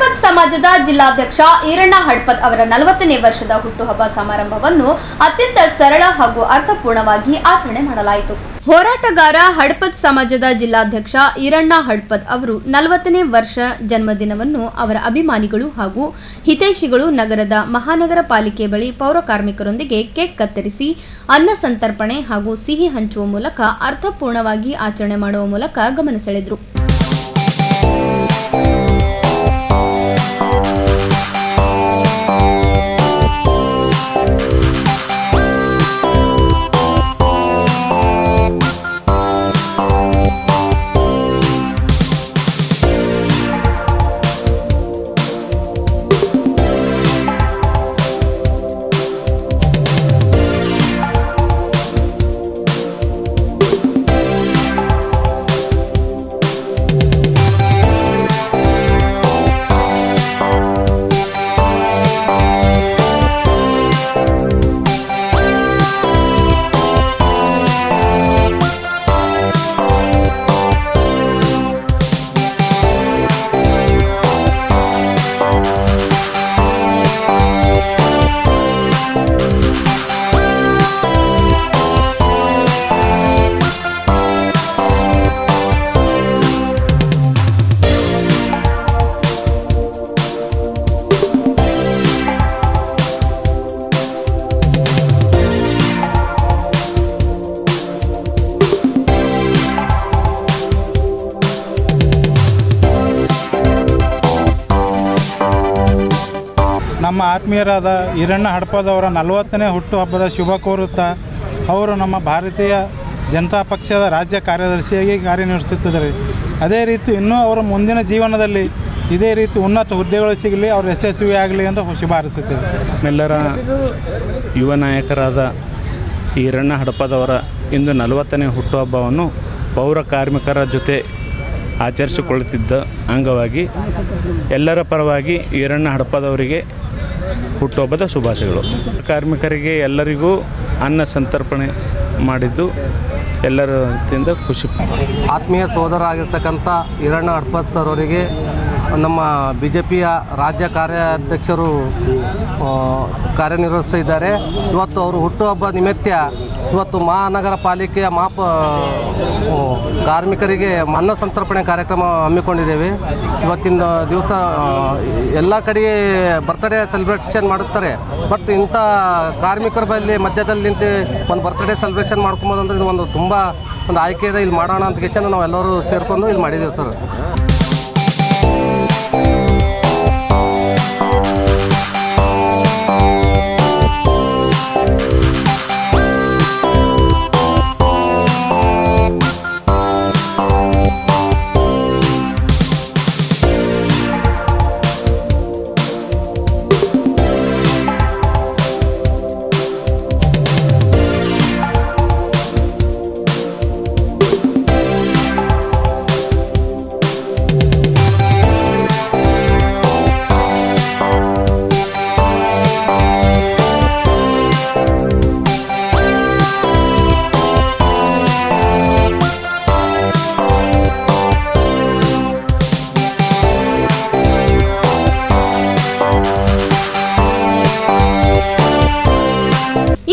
ಹಡ್ಪದ್ ಸಮಾಜದ ಜಿಲ್ಲಾಧ್ಯಕ್ಷ ಈರಣ್ಣ ಹಡ್ಪದ್ ಅವರ 40ನೇ ವರ್ಷದ ಹುಟ್ಟುಹಬ್ಬ ಸಮಾರಂಭವನ್ನು ಅತ್ಯಂತ ಸರಳ ಹಾಗೂ ಅರ್ಥಪೂರ್ಣವಾಗಿ ಆಚರಣೆ ಮಾಡಲಾಯಿತು. ಹೋರಾಟಗಾರ ಹಡ್ಪದ್ ಸಮಾಜದ ಜಿಲ್ಲಾಧ್ಯಕ್ಷ ಈರಣ್ಣ ಹಡ್ಪದ್ ಅವರು 40ನೇ ವರ್ಷ ಜನ್ಮದಿನವನ್ನು ಅವರ ಅಭಿಮಾನಿಗಳು ಹಾಗೂ ಹಿತೈಷಿಗಳು ನಗರದ ಮಹಾನಗರ ಪಾಲಿಕೆ ಬಳಿ ಪೌರ ಕಾರ್ಮಿಕರೊಂದಿಗೆ ಕೇಕ್ ಕತ್ತರಿಸಿ ಅನ್ನ ಸಂತರ್ಪಣೆ ಹಾಗೂ ಸಿಹಿ ಹಂಚುವ ಮೂಲಕ ಅರ್ಥಪೂರ್ಣವಾಗಿ ಆಚರಣೆ ಮಾಡುವ ಮೂಲಕ ಗಮನ ಸೆಳೆದರು. ನಮ್ಮ ಆತ್ಮೀಯರಾದ ಈರಣ್ಣ ಹಡ್ಪದ್ ಅವರ 40ನೇ ಹುಟ್ಟುಹಬ್ಬದ ಶುಭ ಕೋರುತ್ತಾ ಅವರು ನಮ್ಮ ಭಾರತೀಯ ಜನತಾ ಪಕ್ಷದ ರಾಜ್ಯ ಕಾರ್ಯದರ್ಶಿಯಾಗಿ ಕಾರ್ಯನಿರ್ವಹಿಸುತ್ತಿದ್ದಾರೆ. ಅದೇ ರೀತಿ ಇನ್ನೂ ಅವರ ಮುಂದಿನ ಜೀವನದಲ್ಲಿ ಇದೇ ರೀತಿ ಉನ್ನತ ಹುದ್ದೆಗಳು ಸಿಗಲಿ, ಅವರು ಯಶಸ್ವಿಯಾಗಲಿ ಅಂತ ಶುಭ ಹಾರೈಸುತ್ತೇವೆ. ನಮ್ಮೆಲ್ಲರ ಯುವ ನಾಯಕರಾದ ಈರಣ್ಣ ಹಡ್ಪದ್ ಅವರ ಇಂದು 40ನೇ ಹುಟ್ಟುಹಬ್ಬವನ್ನು ಪೌರ ಕಾರ್ಮಿಕರ ಜೊತೆ ಆಚರಿಸಿಕೊಳ್ಳುತ್ತಿದ್ದ ಅಂಗವಾಗಿ ಎಲ್ಲರ ಪರವಾಗಿ ಈರಣ್ಣ ಹಡ್ಪದ್ ಅವರಿಗೆ ಹುಟ್ಟುಹಬ್ಬದ ಶುಭಾಶಯಗಳು. ಕಾರ್ಮಿಕರಿಗೆ ಎಲ್ಲರಿಗೂ ಅನ್ನ ಸಂತರ್ಪಣೆ ಮಾಡಿದ್ದು ಎಲ್ಲರ ವತಿಯಿಂದ ಖುಷಿ. ಆತ್ಮೀಯ ಸೋದರ ಆಗಿರ್ತಕ್ಕಂಥ ಈರಣ್ಣ ಹಡ್ಪದ್ ಸರ್ ಅವರಿಗೆ ನಮ್ಮ BJPಯ ರಾಜ್ಯ ಕಾರ್ಯಾಧ್ಯಕ್ಷರು ಕಾರ್ಯನಿರ್ವಹಿಸ್ತಾ ಇದ್ದಾರೆ. ಇವತ್ತು ಅವರು ಹುಟ್ಟುಹಬ್ಬ ನಿಮಿತ್ತ ಇವತ್ತು ಮಹಾನಗರ ಪಾಲಿಕೆಯ ಕಾರ್ಮಿಕರಿಗೆ ಅನ್ನ ಸಂತರ್ಪಣೆ ಕಾರ್ಯಕ್ರಮ ಹಮ್ಮಿಕೊಂಡಿದ್ದೇವೆ. ಇವತ್ತಿನ ದಿವಸ ಎಲ್ಲ ಕಡೆಗೆ ಬರ್ತ್ಡೇ ಸೆಲೆಬ್ರೇಷನ್ ಮಾಡುತ್ತಾರೆ, ಬಟ್ ಇಂಥ ಕಾರ್ಮಿಕರ ಬಳಿ ಮಧ್ಯದಲ್ಲಿ ನಿಂತು ಒಂದು ಬರ್ತ್ಡೇ ಸೆಲೆಬ್ರೇಷನ್ ಮಾಡ್ಕೊಬೋದಂದ್ರೆ ಇದು ಒಂದು ತುಂಬ ಒಂದು ಆಯ್ಕೆ ಇದೆ. ಇಲ್ಲಿ ಮಾಡೋಣ ಅಂತ ಕೇಶನ ನಾವು ಎಲ್ಲರೂ ಸೇರಿಕೊಂಡು ಇಲ್ಲಿ ಮಾಡಿದ್ದೇವೆ ಸರ್.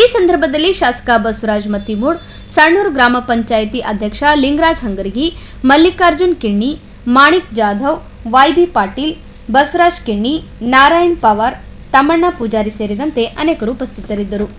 ಈ ಸಂದರ್ಭದಲ್ಲಿ ಶಾಸಕ ಬಸವರಾಜ ಮತ್ತಿಮೂಡ್, ಸಣ್ಣೂರು ಗ್ರಾಮ ಪಂಚಾಯಿತಿ ಅಧ್ಯಕ್ಷ ಲಿಂಗರಾಜ್ ಹಂಗರಗಿ, ಮಲ್ಲಿಕಾರ್ಜುನ್ ಕಿಣ್ಣಿ, ಮಾಣಿಕ್ ಜಾಧವ್, YB ಪಾಟೀಲ್, ಬಸವರಾಜ್ ಕಿಣ್ಣಿ, ನಾರಾಯಣ್ ಪವಾರ್, ತಮ್ಮಣ್ಣ ಪೂಜಾರಿ ಸೇರಿದಂತೆ ಅನೇಕರು ಉಪಸ್ಥಿತರಿದ್ದರು.